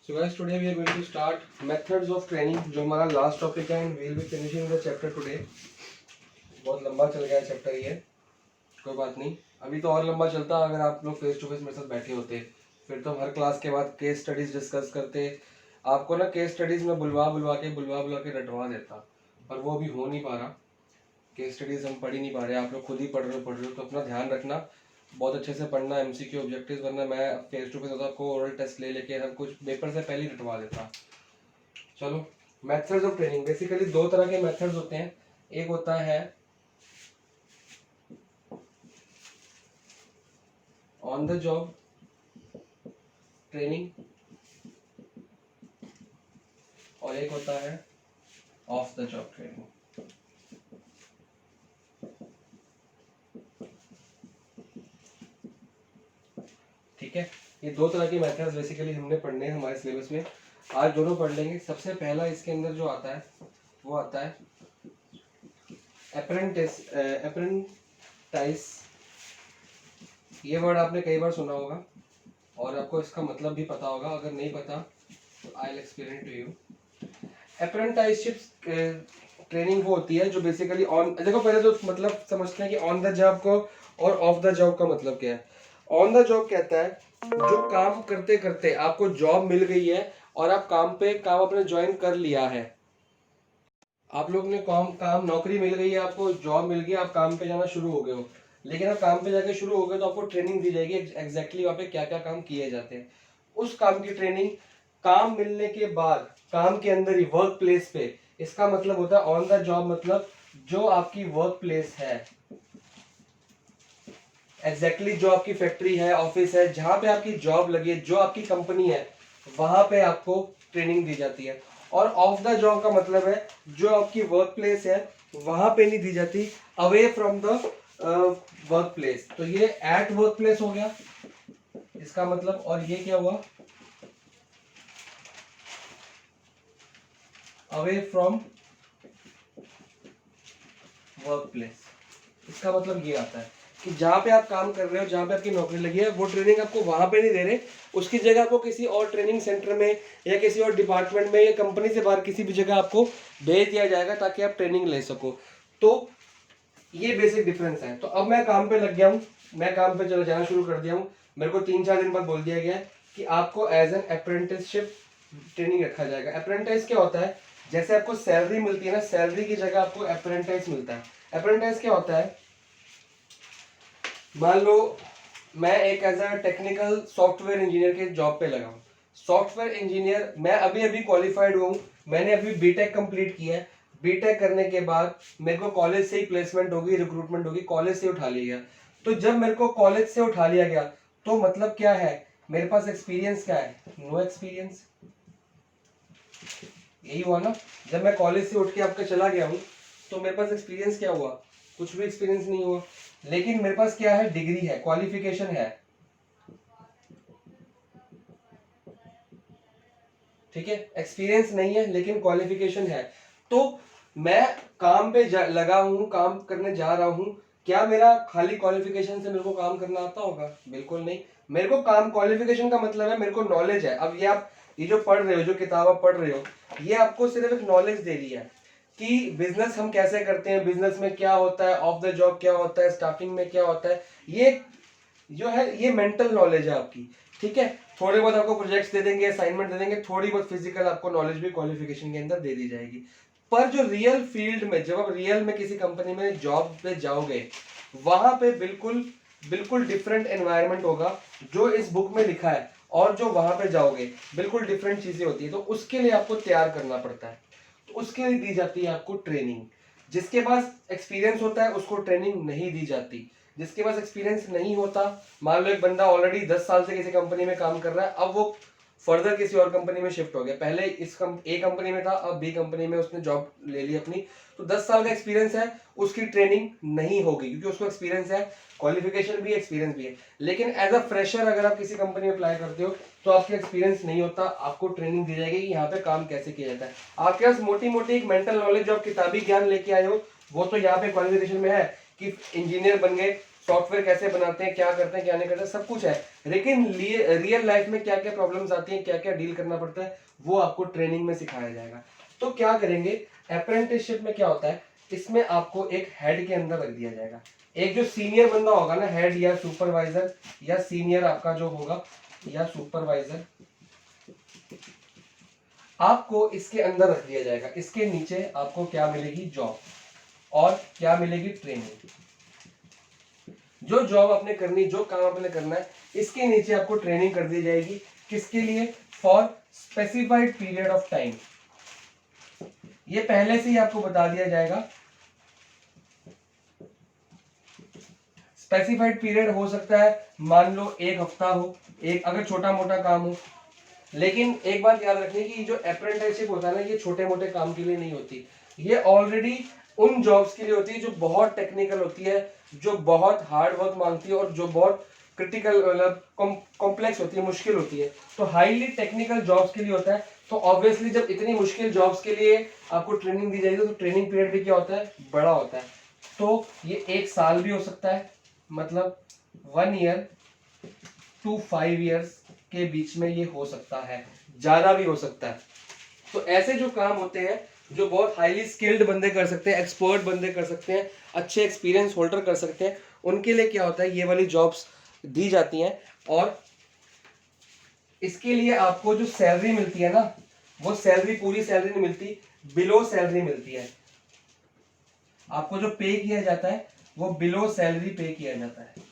So guys, today we are going to start methods of training, जो हमारा last topic है, and we'll be finishing the chapter today. बहुत लंबा चल गया है चैप्टर ये, कोई बात नहीं, अभी तो और लंबा चलता अगर आप लोग फेस टू फेस मेरे साथ बैठे होते। फिर तो हर क्लास के बाद केस स्टडीज डिस्कस करते, आपको ना केस स्टडीज में बुलवा के रटवा देता, पर वो अभी हो नहीं पा रहा। केस स्टडीज हम पढ़ ही नहीं पा रहे, आप लोग खुद ही पढ़ रहे हो, तो अपना ध्यान रखना, बहुत अच्छे से पढ़ना, एमसीक्यू ऑब्जेक्टिव्स, वरना मैं फेस टू फेस होता आपको ओरल टेस्ट ले लेके हर कुछ पेपर से पहले ही रटवा देता। चलो, मेथड्स ऑफ ट्रेनिंग, बेसिकली दो तरह के मेथड्स होते हैं। एक होता है ऑन द जॉब ट्रेनिंग और एक होता है ऑफ द जॉब ट्रेनिंग। ठीक है, ये दो तरह की मेथड्स बेसिकली हमने पढ़ने हैं हमारे सिलेबस में, आज दोनों पढ़ लेंगे। सबसे पहला इसके अंदर जो आता है वो आता है अप्रेंटाइज। ये वर्ड आपने कई बार सुना होगा और आपको इसका मतलब भी पता होगा, अगर नहीं पता तो I will explain to you. Apprenticeship training वो होती है जो बेसिकली ऑन, देखो पहले तो मतलब समझते हैं कि ऑन द जॉब को और ऑफ द जॉब का मतलब क्या है। ऑन द जॉब कहता है जो काम करते करते आपको जॉब मिल गई है और आप काम अपने ज्वाइन कर लिया है, आप लोग ने काम नौकरी मिल गई है, आपको जॉब मिल गई, आप काम पे जाना शुरू हो गए हो। लेकिन आप काम पे जाके शुरू हो गए तो आपको ट्रेनिंग दी जाएगी एग्जैक्टली वहाँ पे क्या क्या काम किए जाते हैं। उस काम की ट्रेनिंग काम मिलने के बाद काम के अंदर ही वर्क प्लेस पे, इसका मतलब होता है ऑन द जॉब, मतलब जो आपकी वर्क प्लेस है, एग्जैक्टली जो आपकी फैक्ट्री है, ऑफिस है, जहां पे आपकी जॉब लगी है, जो आपकी कंपनी है, वहां पे आपको ट्रेनिंग दी जाती है। और ऑफ द जॉब का मतलब है जो आपकी वर्क प्लेस है वहां पे नहीं दी जाती, away from the work place. तो ये एट वर्क प्लेस हो गया इसका मतलब, और ये क्या हुआ, अवे फ्रॉम वर्क प्लेस। इसका मतलब ये आता है कि जहां पे आप काम कर रहे हो, जहां पे आपकी नौकरी लगी है, वो ट्रेनिंग आपको वहां पे नहीं दे रहे, उसकी जगह आपको किसी और ट्रेनिंग सेंटर में या किसी और डिपार्टमेंट में या कंपनी से बाहर किसी भी जगह आपको भेज दिया जाएगा ताकि आप ट्रेनिंग ले सको। तो ये बेसिक डिफरेंस है। तो अब मैं काम पे लग गया हूँ, मैं काम पे चला जाना शुरू कर दिया हूँ, मेरे को 3-4 दिन बाद बोल दिया गया है कि आपको एज एन अप्रेंटिसशिप ट्रेनिंग रखा जाएगा। अप्रेंटिस क्या होता है, जैसे आपको सैलरी मिलती है ना, सैलरी की जगह आपको अप्रेंटिस मिलता है। अप्रेंटिस क्या होता है, मान लो मैं एक as a technical software engineer के जॉब पे लगा हूँ। सॉफ्टवेयर इंजीनियर, मैं अभी अभी क्वालिफाइड हूँ, मैंने अभी बीटेक कंप्लीट किया है। बीटेक करने के बाद मेरे को कॉलेज से ही प्लेसमेंट होगी, रिक्रूटमेंट होगी, कॉलेज से उठा लिया गया। तो जब मेरे को कॉलेज से उठा लिया गया तो मतलब क्या है, मेरे पास एक्सपीरियंस क्या है, नो एक्सपीरियंस। यही हुआ ना, जब मैं कॉलेज से उठ के आपका चला गया हूँ तो मेरे पास एक्सपीरियंस क्या हुआ, कुछ भी एक्सपीरियंस नहीं हुआ। लेकिन मेरे पास क्या है, डिग्री है, क्वालिफिकेशन है, ठीक है, एक्सपीरियंस नहीं है लेकिन क्वालिफिकेशन है। तो मैं काम पे लगा हूं, काम करने जा रहा हूं, क्या मेरा खाली क्वालिफिकेशन से मेरे को काम करना आता होगा, बिल्कुल नहीं। मेरे को काम, क्वालिफिकेशन का मतलब है मेरे को नॉलेज है। अब ये आप ये जो पढ़ रहे हो, जो किताब आप पढ़ रहे हो, ये आपको सिर्फ एक नॉलेज दे रही है कि बिजनेस हम कैसे करते हैं, बिजनेस में क्या होता है, ऑफ द जॉब क्या होता है, स्टाफिंग में क्या होता है। ये जो है ये मेंटल नॉलेज है आपकी, ठीक है। थोड़े बहुत आपको प्रोजेक्ट्स दे देंगे, असाइनमेंट दे देंगे, थोड़ी बहुत फिजिकल आपको नॉलेज भी क्वालिफिकेशन के अंदर दे दी जाएगी। पर जो रियल फील्ड में, जब आप रियल में किसी कंपनी में जॉब पे जाओगे, वहां पे बिल्कुल बिल्कुल डिफरेंट एनवायरनमेंट होगा। जो इस बुक में लिखा है और जो वहां पे जाओगे बिल्कुल डिफरेंट चीजें होती है। तो उसके लिए आपको तैयार करना पड़ता है, तो उसके लिए दी जाती है आपको ट्रेनिंग। जिसके पास एक्सपीरियंस होता है उसको ट्रेनिंग नहीं दी जाती। जिसके पास एक्सपीरियंस नहीं होता, मान लो एक बंदा ऑलरेडी 10 साल से किसी कंपनी में काम कर रहा है, अब वो फर्दर किसी और कंपनी में शिफ्ट हो गया, पहले ए कंपनी में था, अब बी कंपनी में उसने जॉब ले ली अपनी, तो 10 साल का एक्सपीरियंस है, उसकी ट्रेनिंग नहीं होगी क्योंकि उसको एक्सपीरियंस है, क्वालिफिकेशन भी, एक्सपीरियंस भी है। लेकिन एज अ फ्रेशर अगर आप किसी कंपनी में अप्लाई करते हो तो आपके एक्सपीरियंस नहीं होता, आपको ट्रेनिंग दी जाएगी कि यहाँ पे काम कैसे किया जाता है। आपके पास मोटी मोटी एक मेंटल नॉलेज जो आप किताबी ज्ञान लेके आए हो वो तो यहाँ पे क्वालिफिकेशन में है कि इंजीनियर बन गए, सॉफ्टवेयर कैसे बनाते हैं, क्या करते हैं, क्या नहीं करते, सब कुछ है। लेकिन रियल लाइफ में क्या क्या प्रॉब्लम्स आती हैं, क्या क्या डील करना पड़ता है, वो आपको ट्रेनिंग में सिखाया जाएगा। तो क्या करेंगे, अप्रेंटिसशिप में क्या होता है, इसमें आपको एक हेड के अंदर रख दिया जाएगा। एक जो सीनियर बंदा होगा ना, हेड या सुपरवाइजर या सीनियर आपका जो होगा या सुपरवाइजर, आपको इसके अंदर रख दिया जाएगा। इसके नीचे आपको क्या मिलेगी, जॉब, और क्या मिलेगी, ट्रेनिंग। जो जॉब आपने करनी, जो काम आपने करना है, इसके नीचे आपको ट्रेनिंग कर दी जाएगी। किसके लिए, for specified period of time. ये पहले से ही आपको बता दिया जाएगा। स्पेसिफाइड पीरियड हो सकता है, मान लो 1 हफ्ता हो, एक अगर छोटा मोटा काम हो। लेकिन एक बात याद रखनी कि जो अप्रेंटिसशिप होता है ना, ये छोटे मोटे काम के लिए नहीं होती, ये ऑलरेडी उन जॉब्स के लिए होती है जो बहुत टेक्निकल होती है, जो बहुत हार्ड वर्क मांगती है और जो बहुत क्रिटिकल मतलब कॉम्प्लेक्स होती है, मुश्किल होती है। तो हाईली टेक्निकल जॉब्स के लिए होता है। तो ऑब्वियसली जब इतनी मुश्किल जॉब्स के लिए आपको ट्रेनिंग दी जाएगी तो ट्रेनिंग पीरियड भी क्या होता है, बड़ा होता है। तो ये 1 साल भी हो सकता है, मतलब 1 ईयर to 5 ईयर्स के बीच में ये हो सकता है, ज्यादा भी हो सकता है। तो ऐसे जो काम होते हैं, जो बहुत हाईली स्किल्ड बंदे कर सकते हैं, एक्सपर्ट बंदे कर सकते हैं, अच्छे एक्सपीरियंस होल्डर कर सकते हैं, उनके लिए क्या होता है, ये वाली जॉब्स दी जाती हैं। और इसके लिए आपको जो सैलरी मिलती है ना, वो सैलरी पूरी सैलरी नहीं मिलती, बिलो सैलरी मिलती है। आपको जो पे किया जाता है वो बिलो सैलरी पे किया जाता है।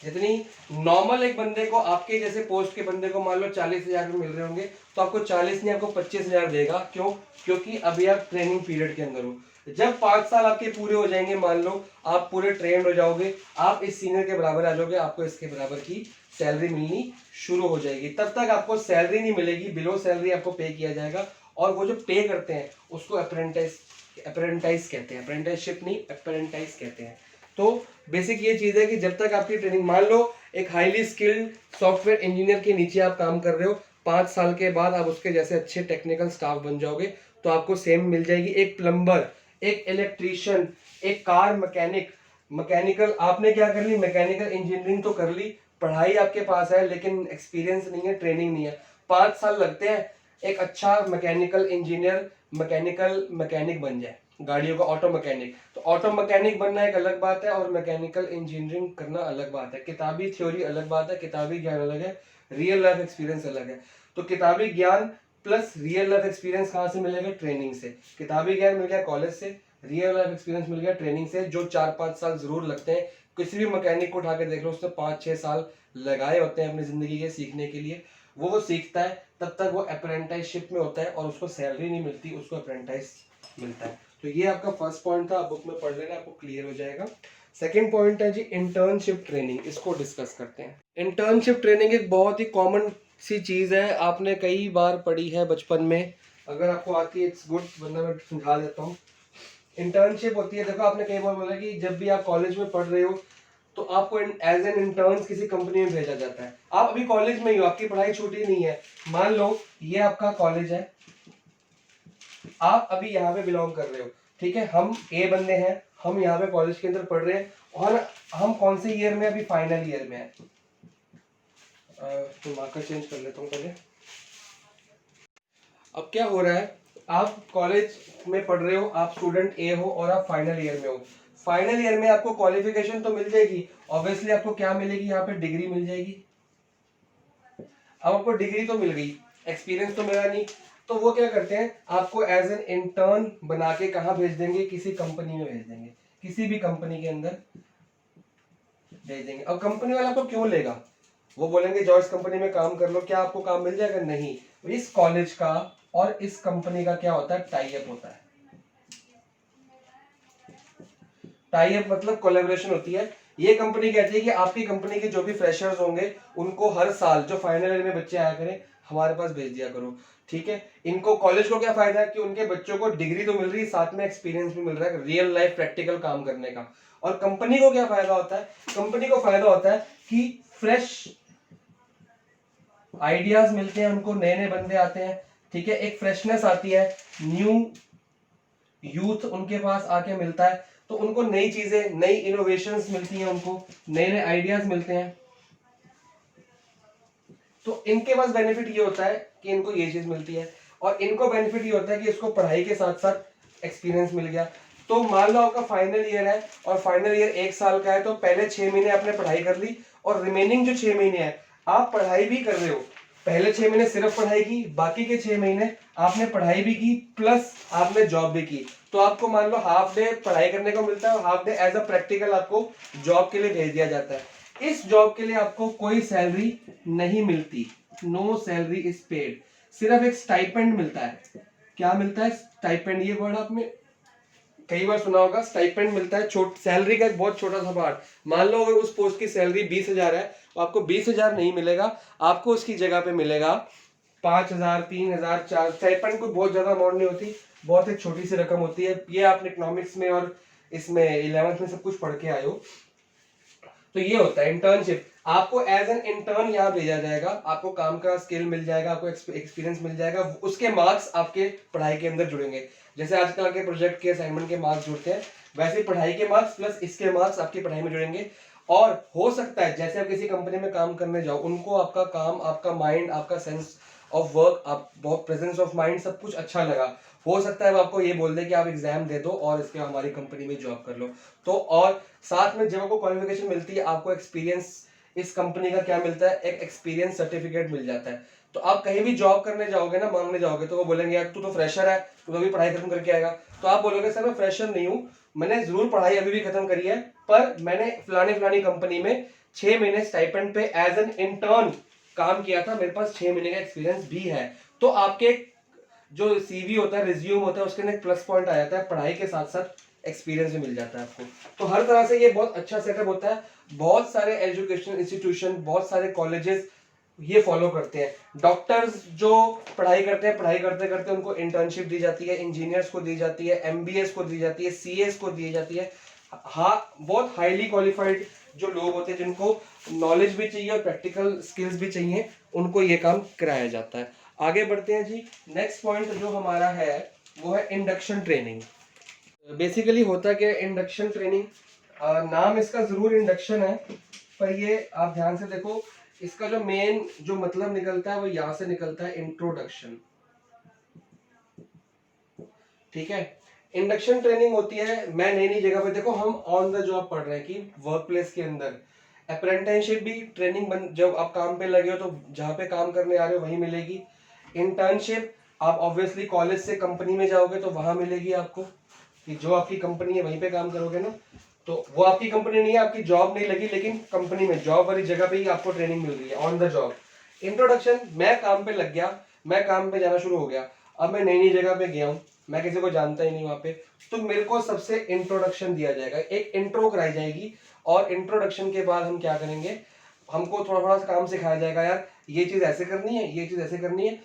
जितनी नॉर्मल एक बंदे को, आपके जैसे पोस्ट के बंदे को मान लो 40,000 मिल रहे होंगे, तो आपको 40 नहीं, आपको 25,000 देगा। क्यों, क्योंकि अभी आप ट्रेनिंग पीरियड के अंदर हो। जब 5 साल आपके पूरे हो जाएंगे, मान लो आप पूरे ट्रेंड हो जाओगे, आप इस सीनियर के बराबर आ जाओगे, आपको इसके बराबर की सैलरी मिलनी शुरू हो जाएगी। तब तक आपको सैलरी नहीं मिलेगी, बिलो सैलरी आपको पे किया जाएगा। और वो जो पे करते हैं उसको अप्रेंटाइज कहते हैं, अप्रेंटिसशिप नहीं, अप्रेंटाइज कहते हैं। तो बेसिक ये चीज है कि जब तक आपकी ट्रेनिंग, मान लो एक हाईली स्किल्ड सॉफ्टवेयर इंजीनियर के नीचे आप काम कर रहे हो, 5 साल के बाद आप उसके जैसे अच्छे टेक्निकल स्टाफ बन जाओगे, तो आपको सेम मिल जाएगी। एक प्लम्बर, एक इलेक्ट्रीशियन, एक कार मैकेनिक, मैकेनिकल आपने क्या कर ली, मैकेनिकल इंजीनियरिंग तो कर ली, पढ़ाई आपके पास है लेकिन एक्सपीरियंस नहीं है, ट्रेनिंग नहीं है। 5 साल लगते हैं एक अच्छा मैकेनिकल इंजीनियर, मैकेनिकल मैकेनिक बन जाए, गाड़ियों का ऑटो मैकेनिक। तो ऑटो मैकेनिक बनना एक अलग बात है और मैकेनिकल इंजीनियरिंग करना अलग बात है। किताबी थ्योरी अलग बात है, किताबी ज्ञान अलग है, रियल लाइफ एक्सपीरियंस अलग है। तो किताबी ज्ञान प्लस रियल लाइफ एक्सपीरियंस कहाँ से मिलेगा, ट्रेनिंग से। किताबी ज्ञान मिल गया कॉलेज से, रियल लाइफ एक्सपीरियंस मिल गया ट्रेनिंग से, जो 4-5 साल जरूर लगते हैं। किसी भी मैकेनिक को उठा के देख लो, उसने 5-6 साल लगाए होते हैं अपनी जिंदगी के सीखने के लिए। वो सीखता है, तब तक वो अप्रेंटिसशिप में होता है और उसको सैलरी नहीं मिलती, उसको अप्रेंटिस मिलता है। तो ये आपका फर्स्ट पॉइंट था, बुक में पढ़ लेना, आपको क्लियर हो जाएगा। सेकंड पॉइंट है जी इंटर्नशिप ट्रेनिंग, इसको डिस्कस करते हैं। इंटर्नशिप ट्रेनिंग एक बहुत ही कॉमन सी चीज है, आपने कई बार पढ़ी है बचपन में, अगर आपको आती है इट्स गुड, वरना मैं समझा देता हूँ। इंटर्नशिप होती है, देखो आपने कई बार बोला कि जब भी आप कॉलेज में पढ़ रहे हो तो आपको एज एन इंटर्न किसी कंपनी में भेजा जाता है। आप अभी कॉलेज में ही हो, आपकी पढ़ाई छूटी नहीं है। मान लो ये आपका कॉलेज है, आप अभी यहाँ पे बिलोंग कर रहे हो, ठीक है, हम ए बंदे हैं, हम यहाँ पे कॉलेज के अंदर पढ़ रहे हैं और हम कौन से ईयर में, अभी फाइनल ईयर में है। तो मार्कर चेंज कर लेता हूँ पहले। अब क्या हो रहा है, आप कॉलेज में पढ़ रहे हो, आप स्टूडेंट ए हो और आप फाइनल ईयर में हो। फाइनल ईयर में आपको क्वालिफिकेशन तो मिल जाएगी, ऑब्वियसली आपको क्या मिलेगी, यहाँ पे डिग्री मिल जाएगी। अब आपको डिग्री तो मिल गई, एक्सपीरियंस तो मिला नहीं, तो वो क्या करते हैं, आपको एज एन इंटर्न बना के कहाँ भेज देंगे, किसी कंपनी में भेज देंगे, किसी भी कंपनी के अंदर भेज देंगे। अब कंपनी वाला आपको क्यों लेगा, वो बोलेंगे जाओ इस कंपनी में काम कर लो, क्या आपको काम मिल जाएगा, नहीं। इस कॉलेज का और इस कंपनी का क्या होता है, टाई अप होता है। टाई अप मतलब कोलैबोरेशन होती है। ये कंपनी कहती है कि आपकी कंपनी के जो भी फ्रेशर्स होंगे उनको हर साल जो फाइनल ईयर में बच्चे आया करें, हमारे पास भेज दिया करो, ठीक है। इनको कॉलेज को क्या फायदा है कि उनके बच्चों को डिग्री तो मिल रही है, साथ में एक्सपीरियंस भी मिल रहा है रियल लाइफ प्रैक्टिकल काम करने का। और कंपनी को क्या फायदा होता है, कंपनी को फायदा होता है कि फ्रेश आइडियाज मिलते हैं उनको, नए नए बंदे आते हैं, ठीक है, एक फ्रेशनेस आती है, न्यू यूथ उनके पास आके मिलता है। तो उनको नई चीजें, नई इनोवेशंस मिलती हैं, उनको नए नए आइडियाज मिलते हैं। तो इनके पास बेनिफिट ये होता है कि इनको ये चीज मिलती है, और इनको बेनिफिट ये होता है कि इसको पढ़ाई के साथ साथ एक्सपीरियंस मिल गया। तो मान लो आपका फाइनल ईयर है और फाइनल ईयर 1 साल का है, तो पहले 6 महीने आपने पढ़ाई कर ली और रिमेनिंग जो 6 महीने है आप पढ़ाई भी कर रहे हो। पहले 6 महीने सिर्फ पढ़ाई की, बाकी के 6 महीने आपने पढ़ाई भी की प्लस आपने जॉब भी की। तो आपको मान लो हाफ डे पढ़ाई करने को मिलता है और half day as a practical आपको जॉब के लिए भेज दिया जाता है। इस जॉब के लिए आपको कोई सैलरी नहीं मिलती, नो सैलरी इज पेड, सिर्फ एक स्टाइपेंड मिलता है। क्या मिलता है? स्टाइपेंड। ये वर्ड आपने कई बार सुना होगा, स्टाइपेंड मिलता है, सैलरी का एक बहुत छोटा सा पार्ट। मान लो अगर उस पोस्ट की सैलरी 20,000 है तो आपको 20,000 नहीं मिलेगा, आपको उसकी जगह पे मिलेगा 5,000, 3,000, 4। स्टाइपेंड कोई बहुत ज्यादा अमाउंट नहीं होती, बहुत एक छोटी सी रकम होती है। ये आपने इकोनॉमिक्स में और इसमें 11th में सब कुछ पढ़ के आए हो। तो ये होता है इंटर्नशिप। आपको एज एन इंटर्न यहाँ भेजा जाएगा, आपको काम का स्किल मिल जाएगा, आपको एक्सपीरियंस मिल जाएगा, उसके मार्क्स आपके पढ़ाई के अंदर जुड़ेंगे। जैसे आजकल के प्रोजेक्ट के असाइनमेंट के मार्क्स जुड़ते हैं, वैसे पढ़ाई के मार्क्स प्लस इसके मार्क्स आपकी पढ़ाई में जुड़ेंगे। और हो सकता है जैसे आप किसी कंपनी में काम करने जाओ, उनको आपका काम, आपका माइंड, आपका सेंस ऑफ वर्क, आप बहुत प्रेजेंस ऑफ माइंड सब कुछ अच्छा लगा। हो सकता है वो आपको ये बोल दे कि आप एग्जाम दे दो और इसके हमारी कंपनी में जॉब कर लो। तो और साथ में जब आपको क्वालिफिकेशन मिलती है, आपको एक्सपीरियंस, इस कंपनी का क्या मिलता है, एक एक्सपीरियंस सर्टिफिकेट मिल जाता है। तो आप कहीं भी जॉब करने जाओगे ना, मांगने जाओगे, तो वो बोलेंगे यार तू तो फ्रेशर है, तू अभी पढ़ाई खत्म करके आएगा। तो आप बोलोगे सर मैं फ्रेशर नहीं हूँ, मैंने जरूर पढ़ाई अभी भी खत्म करी है, पर मैंने फलानी फलानी कंपनी में 6 महीने स्टाइपेंड पे एज एन इंटर्न काम किया था, मेरे पास 6 महीने का एक्सपीरियंस भी है। तो आपके जो सीवी होता है, रिज्यूम होता है, उसके अंदर एक प्लस पॉइंट आ जाता है, पढ़ाई के साथ साथ एक्सपीरियंस भी मिल जाता है आपको। तो हर तरह से ये बहुत अच्छा सेटअप होता है। बहुत सारे एजुकेशन इंस्टीट्यूशन, बहुत सारे कॉलेजेस ये फॉलो करते हैं। डॉक्टर्स जो पढ़ाई करते हैं, पढ़ाई करते करते उनको इंटर्नशिप दी जाती है, इंजीनियर्स को दी जाती है, एमबीएस को दी जाती है, सीएस को दी जाती है। हाँ, बहुत हाईली क्वालिफाइड जो लोग होते हैं, जिनको नॉलेज भी चाहिए और प्रैक्टिकल स्किल्स भी चाहिए, उनको ये काम कराया जाता है। आगे बढ़ते हैं जी। नेक्स्ट पॉइंट जो हमारा है वो है इंडक्शन ट्रेनिंग। बेसिकली होता क्या है इंडक्शन ट्रेनिंग? नाम इसका जरूर इंडक्शन है, पर ये आप ध्यान से देखो, इसका जो मेन जो मतलब निकलता है वो यहां से निकलता है, इंट्रोडक्शन। ठीक है, इंडक्शन ट्रेनिंग होती है, मैं नई नई जगह पे, देखो हम ऑन द जॉब पढ़ रहे हैं कि वर्क प्लेस के अंदर। अप्रेंटिसशिप भी ट्रेनिंग जब आप काम पे लगे हो तो जहाँ पे काम करने आ रहे हो वहीं मिलेगी। इंटर्नशिप आप ऑब्वियसली कॉलेज से कंपनी में जाओगे तो वहां मिलेगी आपको, कि जो आपकी कंपनी है वहीं पे काम करोगे ना। तो वो आपकी कंपनी नहीं है, आपकी जॉब नहीं लगी, लेकिन कंपनी में जॉब वाली जगह पे ही आपको ट्रेनिंग मिल रही है ऑन द जॉब। इंट्रोडक्शन, मैं काम पे लग गया, मैं काम पे जाना शुरू हो गया, अब मैं नई नई जगह पे गया हूँ, मैं किसी को जानता ही नहीं वहां पे, तो मेरे को सबसे इंट्रोडक्शन दिया जाएगा, एक इंट्रो कराई जाएगी। और इंट्रोडक्शन के बाद हम क्या करेंगे, हमको थोड़ा थोड़ा काम सिखाया जाएगा, यार ये चीज ऐसे करनी है, ये चीज ऐसे करनी है।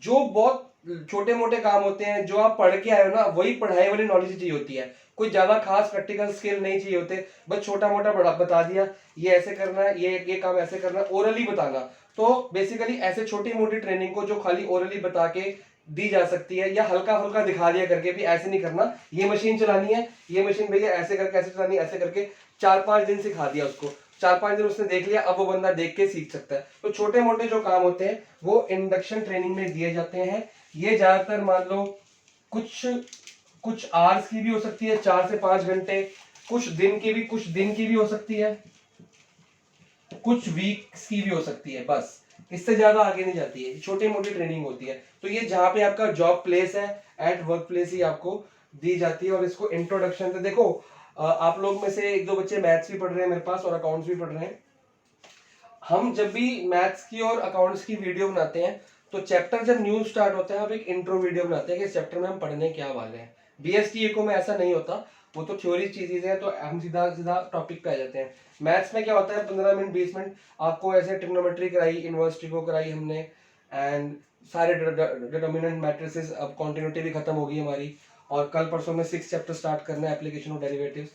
जो बहुत छोटे मोटे काम होते हैं, जो आप पढ़ के आए हो ना, वही पढ़ाई वाली नॉलेज चाहिए होती है, कोई ज्यादा खास प्रैक्टिकल स्किल नहीं चाहिए होते। बस छोटा मोटा बता दिया, ये ऐसे करना है, ये काम ऐसे करना है, ओरली बताना। तो बेसिकली ऐसे छोटी मोटी ट्रेनिंग को जो खाली ओरली बता के दी जा सकती है, या हल्का फुल्का दिखा दिया करके भी ऐसे नहीं करना, ये मशीन चलानी है, ये मशीन भैया ऐसे करके ऐसे चलानी है, ऐसे करके 4-5 दिन सिखा दिया उसको, 4-5 दिन उसने देख लिया, अब वो बंदा देख के सीख सकता है। तो छोटे मोटे जो काम होते हैं वो इंडक्शन ट्रेनिंग में दिए जाते हैं। ये ज्यादातर मान लो कुछ कुछ आवर्स की भी हो सकती है, 4 से 5 घंटे, कुछ दिन की भी हो सकती है, कुछ वीक्स की भी हो सकती है, बस इससे ज्यादा आगे नहीं जाती है, छोटी मोटी ट्रेनिंग होती है। तो ये जहाँ पे आपका जॉब प्लेस है, एट वर्क प्लेस ही आपको दी जाती है। और इसको इंट्रोडक्शन से देखो, आप लोग में से 1-2 बच्चे मैथ्स भी पढ़ रहे हैं मेरे पास और अकाउंट्स भी पढ़ रहे हैं। हम जब भी मैथ्स की और अकाउंट्स की वीडियो बनाते हैं, तो चैप्टर जब न्यू स्टार्ट होता है, हम एक इंट्रो वीडियो बनाते हैं कि इस चैप्टर में हम पढ़ने क्या वाले हैं। बीएसटी इको में ऐसा नहीं होता, वो तो थ्योरी चीजें हैं, तो हम सीधा सीधा टॉपिक पे आ जाते हैं। मैथ्स में क्या होता है, 15 मिनट 20 मिनट आपको ऐसे ट्रिग्नोमेट्री कराई, इन्वर्सिटी को कराई हमने, एंड सारे डिटर्मिनेंट मैट्रिसेस, अब कॉन्टिन्यूटी भी खत्म होगी हमारी, और कल परसों में 6 चैप्टर स्टार्ट करना है, एप्लीकेशन ऑफ डेरिवेटिव्स।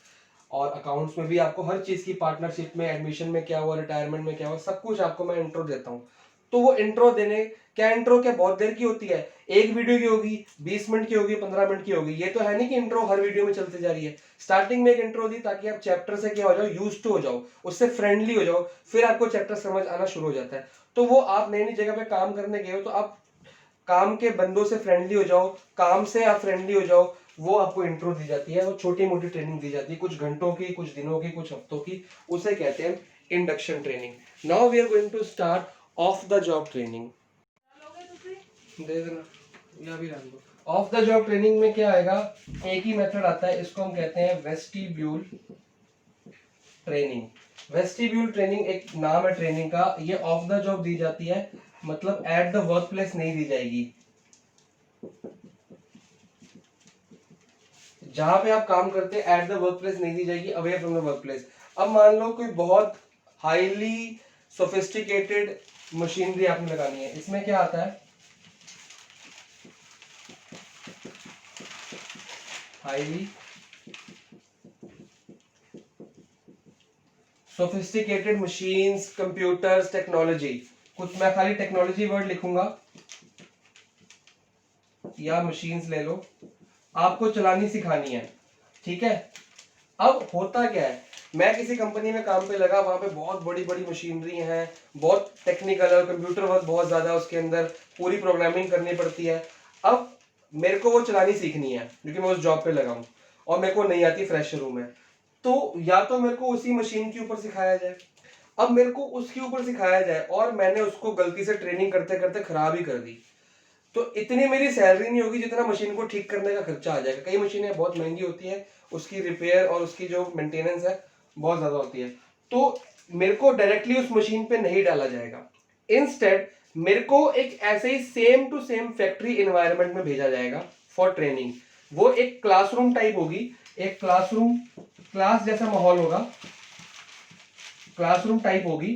और अकाउंट्स में भी आपको हर चीज की, पार्टनरशिप में, एडमिशन में क्या हुआ, रिटायरमेंट में क्या हुआ, सब कुछ आपको मैं इंट्रो देता हूँ। तो वो इंट्रो देने, क्या इंट्रो क्या बहुत देर की होती है, एक वीडियो की होगी, 20 मिनट की होगी, 15 मिनट की होगी, ये तो है नहीं कि इंट्रो हर वीडियो में चलती जा रही है। स्टार्टिंग में एक इंट्रो दी ताकि आप चैप्टर से क्या हो जाओ, यूज टू हो जाओ, उससे फ्रेंडली हो जाओ, फिर आपको चैप्टर समझ आना शुरू हो जाता है। तो वो आप नई नई जगह पे काम करने गए हो तो आप काम के बंदों से फ्रेंडली हो जाओ, काम से आप फ्रेंडली हो जाओ, वो आपको इंट्रो दी जाती है, वो छोटी मोटी ट्रेनिंग दी जाती है, कुछ घंटों की, कुछ दिनों की, कुछ हफ्तों की, उसे कहते हैं induction training. Now we are going to start off the job training. दे देना या भी रहने दो। ऑफ द जॉब ट्रेनिंग में क्या आएगा, एक ही मेथड आता है, इसको हम कहते हैं वेस्टिब्यूल ट्रेनिंग। वेस्टिब्यूल ट्रेनिंग एक नाम है ट्रेनिंग का, ये ऑफ द जॉब दी जाती है, मतलब एट द वर्क प्लेस नहीं दी जाएगी। जहां पे आप काम करते हैं एट द वर्क प्लेस नहीं दी जाएगी, away from the work place. अब मान लो कोई बहुत हाईली सोफिस्टिकेटेड मशीनरी आपने लगानी है, इसमें क्या आता है, highly sophisticated machines, computers, technology, कुछ मैं खाली टेक्नोलॉजी वर्ड लिखूंगा या मशीन्स ले लो, आपको चलानी सिखानी है, ठीक है। अब होता क्या है, मैं किसी कंपनी में काम पे लगा, वहां पे बहुत बड़ी बड़ी मशीनरी है, बहुत टेक्निकल है, कंप्यूटर वर्क बहुत ज्यादा उसके अंदर, पूरी प्रोग्रामिंग करनी पड़ती है। अब मेरे को वो चलानी सीखनी है क्योंकि मैं उस जॉब पे लगा हूं और मेरे को नहीं आती, फ्रेशर हूं मैं, तो या तो मेरे को उसी मशीन के ऊपर सिखाया जाए, अब मेरे को उसके ऊपर सिखाया जाए और मैंने उसको गलती से ट्रेनिंग करते करते खराब ही कर दी, तो इतनी मेरी सैलरी नहीं होगी जितना मशीन को ठीक करने का खर्चा आ जाएगा। कई मशीनें बहुत महंगी होती हैं, उसकी रिपेयर और उसकी जो मेंटेनेंस है बहुत ज्यादा होती है, तो मेरे को डायरेक्टली उस मशीन पे नहीं डाला जाएगा, इंस्टेड मेरे को एक ऐसे ही same to same factory environment में भेजा जाएगा फॉर ट्रेनिंग। वो एक क्लासरूम टाइप होगी, एक क्लासरूम, क्लास जैसा माहौल होगा, क्लासरूम टाइप होगी,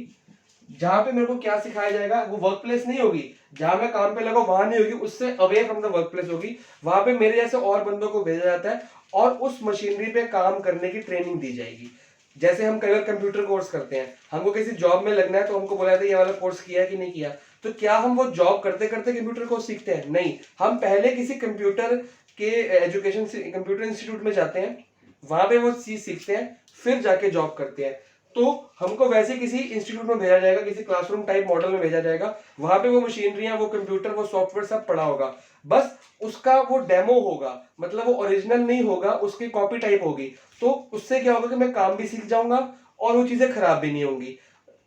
जहां पे मेरे को क्या सिखाया जाएगा, वो वर्क प्लेस नहीं होगी, जहां मैं काम पे लगा वहां नहीं होगी, उससे away from the work place होगी, वहां पे मेरे जैसे और बंदों को भेजा जाता है और उस मशीनरी पे काम करने की ट्रेनिंग दी जाएगी। जैसे हम कई बार कंप्यूटर कोर्स करते हैं, हमको किसी जॉब में लगना है तो हमको बोला जाता है ये वाला कोर्स किया है कि नहीं किया, तो क्या हम वो जॉब करते करते कंप्यूटर कोर्स सीखते हैं? नहीं, हम पहले किसी कंप्यूटर के एजुकेशन कंप्यूटर इंस्टीट्यूट में जाते हैं, वहां पे वो चीज सीखते हैं, फिर जाके जॉब करते हैं। तो हमको वैसे किसी इंस्टीट्यूट में भेजा जाएगा, किसी क्लासरूम टाइप मॉडल में भेजा जाएगा, वहां पे वो मशीनरियां, वो कंप्यूटर, वो सॉफ्टवेयर सब पड़ा होगा, बस उसका वो डेमो होगा, मतलब वो ओरिजिनल नहीं होगा, उसकी कॉपी टाइप होगी। तो उससे क्या होगा कि मैं काम भी सीख जाऊंगा और वो चीजें खराब भी नहीं होंगी।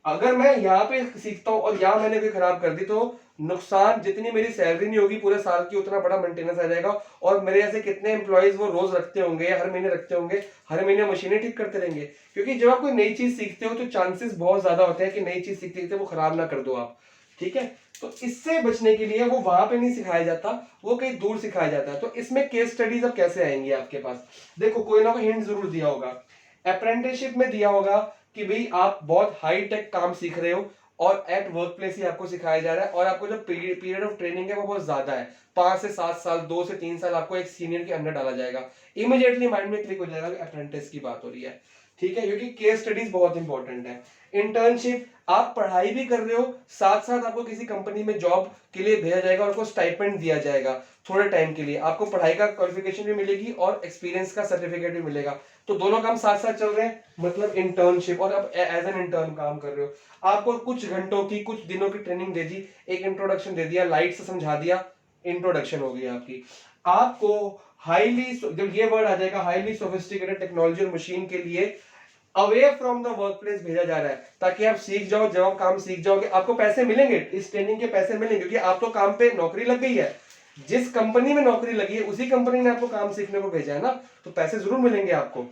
अगर मैं यहाँ पे सीखता हूँ और यहाँ मैंने कोई खराब कर दी तो नुकसान, जितनी मेरी सैलरी नहीं होगी पूरे साल की, उतना बड़ा मेंटेनेंस आ जाएगा, और मेरे ऐसे कितने एम्प्लॉयज वो रोज रखते होंगे, हर महीने रखते होंगे, हर महीने मशीनें ठीक करते रहेंगे। क्योंकि जब आप कोई नई चीज सीखते हो तो चांसेस बहुत ज्यादा होते हैं कि नई चीज सीखते सीखते वो खराब ना कर दो आप, ठीक है। तो इससे बचने के लिए वो वहां पे नहीं सिखाया जाता, वो कहीं दूर सिखाया जाता है। तो इसमें केस स्टडीज अब कैसे आएंगी आपके पास, देखो कोई ना कोई हिंट जरूर दिया होगा, अप्रेंटिसशिप में दिया होगा कि भाई आप बहुत हाई टेक काम सीख रहे हो और एट वर्क प्लेस ही आपको सिखाया जा रहा है, और आपको जो पीरियड ऑफ ट्रेनिंग है वो बहुत ज्यादा है, 5 से 7 साल, 2 से 3 साल आपको एक सीनियर के अंडर डाला जाएगा। इमीडिएटली माइंड में क्लिक हो जाएगा कि अप्रेंटिस की बात हो रही है, ठीक है, क्योंकि केस स्टडीज बहुत इंपॉर्टेंट है। इंटर्नशिप, आप पढ़ाई भी कर रहे हो, साथ साथ आपको किसी कंपनी में जॉब के लिए भेजा जाएगा और आपको स्टाइपेंड दिया जाएगा थोड़े टाइम के लिए, आपको पढ़ाई का क्वालिफिकेशन भी मिलेगी और एक्सपीरियंस का सर्टिफिकेट भी मिलेगा। तो दोनों काम साथ साथ चल रहे हैं, मतलब इंटर्नशिप, और आप एज एन इंटर्न काम कर रहे हो, आपको कुछ घंटों की, कुछ दिनों की ट्रेनिंग दे दी, एक इंट्रोडक्शन दे दिया, लाइट से समझा दिया, इंट्रोडक्शन हो गई आपकी। आपको हाईली, जब ये वर्ड आ जाएगा हाईली सोफिस्टिकेटेड टेक्नोलॉजी और मशीन के लिए away from the work place भेजा जा रहा है, ताकि आप सीख जाओ, जब आप काम सीख जाओगे आपको पैसे मिलेंगे, इस ट्रेनिंग के पैसे मिलेंगे, क्योंकि आप तो काम पे नौकरी लग गई है, जिस कंपनी में नौकरी लगी है उसी कंपनी ने आपको काम सीखने को भेजा है ना, तो पैसे जरूर मिलेंगे आपको।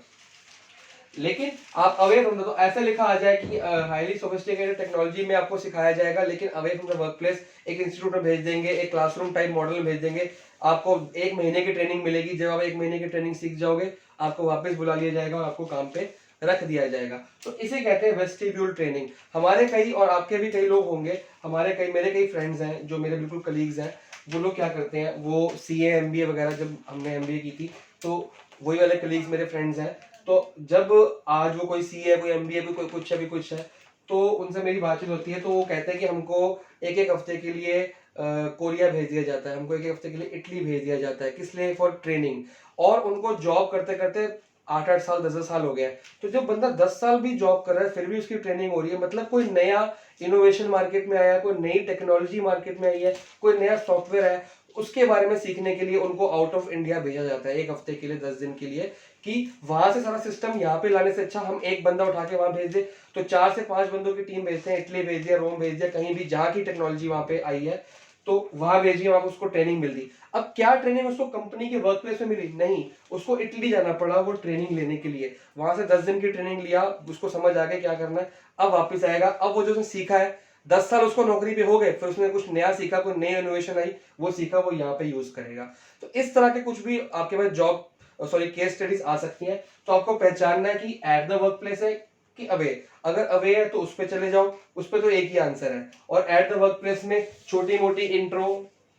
लेकिन आप अवे फ्रॉम द, तो ऐसा लिखा आ जाए कि हाईली सोफिस्टिकेटेड टेक्नोलॉजी में आपको सिखाया जाएगा, लेकिन away from the work place एक इंस्टीट्यूट में भेज देंगे, एक क्लासरूम टाइप मॉडल में भेज देंगे, आपको 1 महीने की ट्रेनिंग मिलेगी, जब आप 1 महीने की ट्रेनिंग सीख जाओगे आपको वापस बुला लिया जाएगा और आपको काम पे रख दिया जाएगा। तो इसे कहते हैं वेस्टिब्यूल ट्रेनिंग। हमारे कई, और आपके भी कई लोग होंगे, हमारे कई, मेरे कई फ्रेंड्स हैं जो मेरे बिल्कुल कलीग्स हैं, वो लोग क्या करते हैं, वो सीए एमबीए वगैरह, जब हमने एमबीए की थी तो वही वाले कलीग्स मेरे फ्रेंड्स हैं, तो जब आज वो कोई सीए है, कोई एमबीए, कोई कुछ है, भी कुछ है, तो उनसे मेरी बातचीत होती है, तो वो कहते हैं कि हमको एक एक हफ्ते के लिए कोरिया भेज दिया जाता है, हमको एक एक हफ्ते के लिए इटली भेज दिया जाता है, किस लिए? For training. और उनको जॉब करते करते 8-8 साल 10-10 साल हो गया है। तो जो बंदा 10 साल भी जॉब कर रहा है फिर भी उसकी ट्रेनिंग हो रही है, मतलब कोई नया इनोवेशन मार्केट में आया है, कोई नई टेक्नोलॉजी मार्केट में आई है, कोई नया सॉफ्टवेयर है, उसके बारे में सीखने के लिए उनको आउट ऑफ इंडिया भेजा जाता है एक हफ्ते के लिए, 10 दिन के लिए, कि वहां से सारा सिस्टम यहाँ पे लाने से अच्छा हम एक बंदा उठा के वहां भेज दे। तो 4 से 5 बंदों की टीम भेजते हैं, इटली भेज दिया, रोम भेज दिया, कहीं भी जहाँ की टेक्नोलॉजी वहां पे आई है तो वहां भेजिए, वहां उसको ट्रेनिंग मिल दी। अब क्या ट्रेनिंग उसको कंपनी के वर्क प्लेस में मिली? नहीं, उसको इटली जाना पड़ा वो ट्रेनिंग लेने के लिए, वहां से 10 दिन की ट्रेनिंग लिया, उसको समझ आ गया क्या करना है, अब वापस आएगा, अब वो जो उसने सीखा है 10 साल उसको नौकरी पे हो गए, फिर उसने कुछ नया सीखा, कोई नई इनोवेशन आई, वो सीखा, वो यहाँ पे यूज करेगा। तो इस तरह के कुछ भी आपके पास जॉब सॉरी केस स्टडीज आ सकती हैं। तो आपको पहचानना है कि एट द वर्क प्लेस है कि अवे। अगर अवे है तो उस पर चले जाओ, उस पर तो एक ही आंसर है। और एट द वर्क प्लेस में छोटी मोटी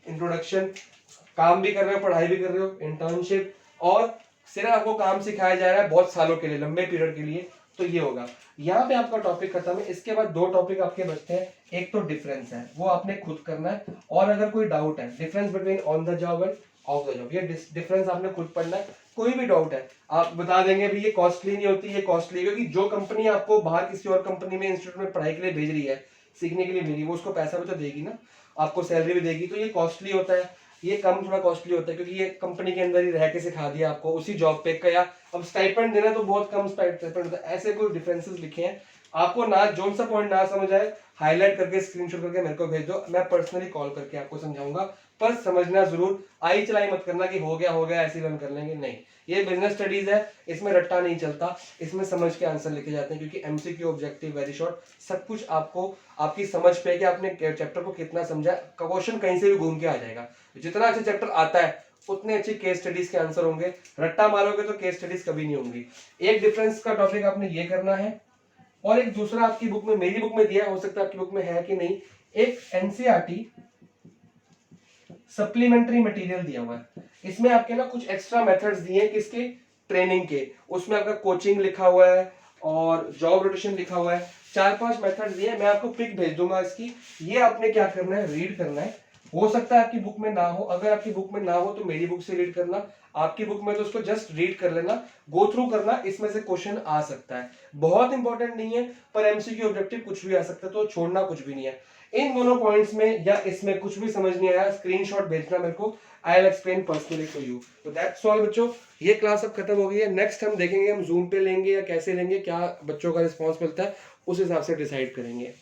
इंट्रोडक्शन, काम भी कर रहे हो, पढ़ाई भी कर रहे हो, इंटर्नशिप, और सिर्फ आपको काम सिखाया जा रहा है बहुत सालों के लिए, लंबे पीरियड के लिए, तो ये होगा। यहाँ पे आपका टॉपिक खत्म है। इसके बाद 2 टॉपिक आपके बचते हैं। एक तो डिफरेंस है, वो आपने खुद करना है, और अगर कोई डाउट है, difference between on the job end of the job, ये डिफरेंस आपने खुद पढ़ना है। कोई भी डाउट है आप बता देंगे भी ये कॉस्टली नहीं होती, ये कॉस्टली, क्योंकि जो कंपनी आपको बाहर किसी और कंपनी में इंस्टीट्यूट में पढ़ाई के लिए भेज रही है, सीखने के लिए भेज रही है, वो उसको पैसा भी तो देगी ना, आपको सैलरी भी देगी, तो ये कॉस्टली होता है। ये कम थोड़ा कॉस्टली होता है क्योंकि ये कंपनी के अंदर ही रह के सिखा दिया आपको उसी जॉब पे का, या अब स्टाइपेंड देना तो बहुत कम स्टाइपेंड होता है। ऐसे कोई डिफरेंसेस लिखे हैं, आपको ना जोन सा पॉइंट ना समझ आए, हाईलाइट करके स्क्रीनशॉट करके मेरे को भेज दो, मैं पर्सनली कॉल करके आपको समझाऊंगा। पर समझना जरूर, आई चलाई मत करना कि हो गया ऐसे लर्न कर लेंगे, नहीं। ये बिजनेस स्टडीज है, इसमें रट्टा नहीं चलता, इसमें समझ के आंसर लिखे जाते हैं, क्योंकि एमसीक्यू, ऑब्जेक्टिव, वेरी शॉर्ट, सब कुछ आपको आपकी समझ पे कि आपने चैप्टर को कितना समझा। क्वेश्चन कहीं से भी घूम के आ जाएगा, जितना अच्छा चैप्टर आता है उतने अच्छे केस स्टडीज के आंसर होंगे। रट्टा मारोगे तो केस स्टडीज कभी नहीं होंगी। एक डिफरेंस का टॉपिक आपने ये करना है, और एक दूसरा आपकी बुक में, मेरी बुक में दिया है, हो सकता है आपकी बुक में है कि नहीं, एक एनसीईआरटी सप्लीमेंट्री मटेरियल दिया हुआ है। इसमें आपके ना कुछ एक्स्ट्रा मेथड्स दिए हैं, किसके? ट्रेनिंग के। उसमें आपका कोचिंग लिखा हुआ है और जॉब रोटेशन लिखा हुआ है, 4-5 मेथड दिए हैं। मैं आपको पिक भेज दूंगा इसकी, ये आपने क्या करना है, रीड करना है। हो सकता है आपकी बुक में ना हो, अगर आपकी बुक में ना हो तो मेरी बुक से रीड करना, आपकी बुक में तो उसको जस्ट रीड कर लेना, गो थ्रू करना, इसमें से क्वेश्चन आ सकता है। बहुत इंपॉर्टेंट नहीं है, पर एमसीक्यू ऑब्जेक्टिव कुछ भी आ सकता है, तो छोड़ना कुछ भी नहीं है। इन दोनों पॉइंट्स में या इसमें कुछ भी समझ नहीं आया, स्क्रीनशॉट भेजना मेरे को, I will explain personally to you. तो दैट्स ऑल बच्चों, ये क्लास अब खत्म हो गई है। नेक्स्ट हम देखेंगे हम जूम पे लेंगे या कैसे लेंगे, क्या बच्चों का रिस्पॉन्स मिलता है, उस हिसाब से डिसाइड करेंगे।